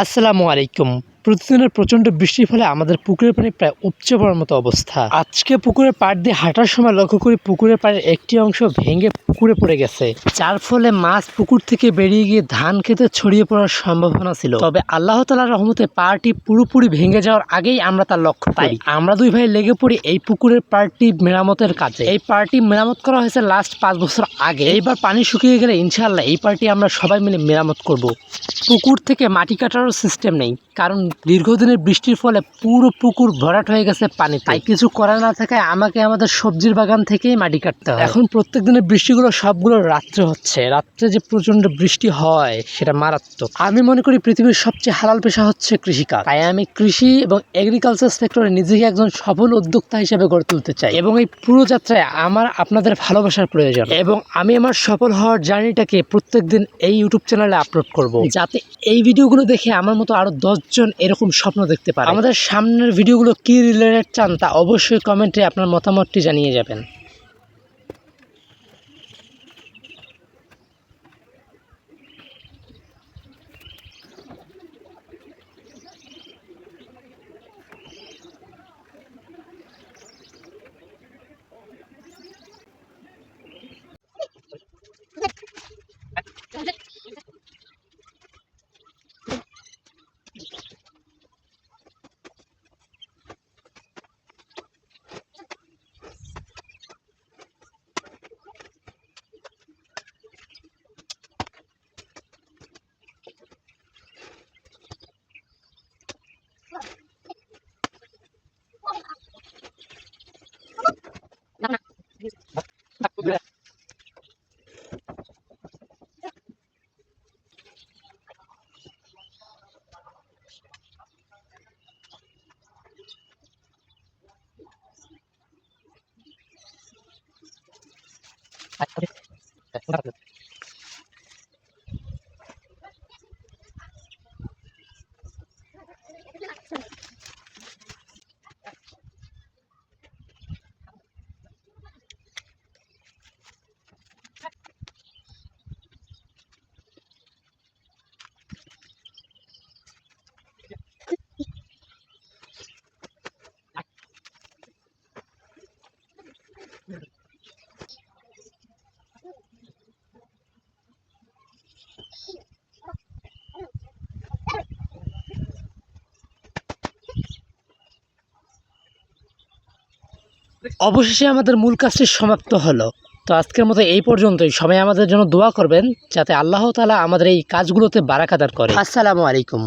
আসসালামু আলাইকুম। প্রতিদিনের প্রচণ্ড বৃষ্টির ফলে আমাদের পুকুরের পানি প্রায় উপচে পড়ার মতো অবস্থা। আজকে পুকুরের পাড় দিয়ে হাঁটার সময় লক্ষ্য করি পুকুরের পাড়ের একটি অংশ ভেঙে পুকুরে পড়ে গেছে, যার ফলে মাছ পুকুর থেকে বেরিয়ে গিয়ে ধান খেতে ছড়িয়ে পড়ার সম্ভাবনা ছিল। তবে আল্লাহ তাআলার রহমতে পাড়টি পুরোপুরি ভেঙে যাওয়ার আগেই আমরা তার লক্ষ্য পাই। আমরা দুই ভাই লেগে পড়ি এই পুকুরের পাড়টি মেরামতের কাজে। এই পাড়টি মেরামত করা হয়েছে লাস্ট 5 বছর আগে। এইবার পানি শুকিয়ে গেলে ইনশাআল্লাহ এই পাড়টি আমরা সবাই মিলে মেরামত করব। পুকুর থেকে মাটি কাটারও সিস্টেম নেই, কারণ দীর্ঘদিনের বৃষ্টির ফলে পুরো পুকুর ভরাট হয়ে গেছে পানি। তাই কিছু করা না থাকায় আমাকে আমাদের সবজির বাগান থেকেই মাটি কাটতে হয়। এখন প্রত্যেক দিনের বৃষ্টিগুলো সবগুলো রাত্রে হচ্ছে। রাত্রে যে প্রচন্ড বৃষ্টি হয় সেটা মারাত্মক। আমি মনে করি পৃথিবীর সবচেয়ে হালাল পেশা হচ্ছে কৃষিকাজ। তাই আমি কৃষি এবং এগ্রিকালচার সেক্টরে নিজেকে একজন সফল উদ্যোক্তা হিসেবে গড়ে তুলতে চাই, এবং এই পুরো যাত্রায় আমার আপনাদের ভালোবাসার প্রয়োজন। এবং আমি আমার সফল হওয়ার জার্নিটাকে প্রত্যেকদিন এই ইউটিউব চ্যানেলে আপলোড করব, যাতে এই ভিডিওগুলো দেখে আমার মতো আরো 10 জন এরকম স্বপ্ন দেখতে পারে। আমাদের সামনের ভিডিওগুলো কি রিলেটেড চান তা অবশ্যই কমেন্টে আপনার মতামতটি জানিয়ে যাবেন। অবশেষে আমাদের মূল কাজটি সমাপ্ত হলো। তো আজকের মতো এই পর্যন্তই। সবাই আমাদের জন্য দোয়া করবেন যাতে আল্লাহ তাআলা আমাদের এই কাজগুলোতে বারাকা দান করে। আসসালামু আলাইকুম।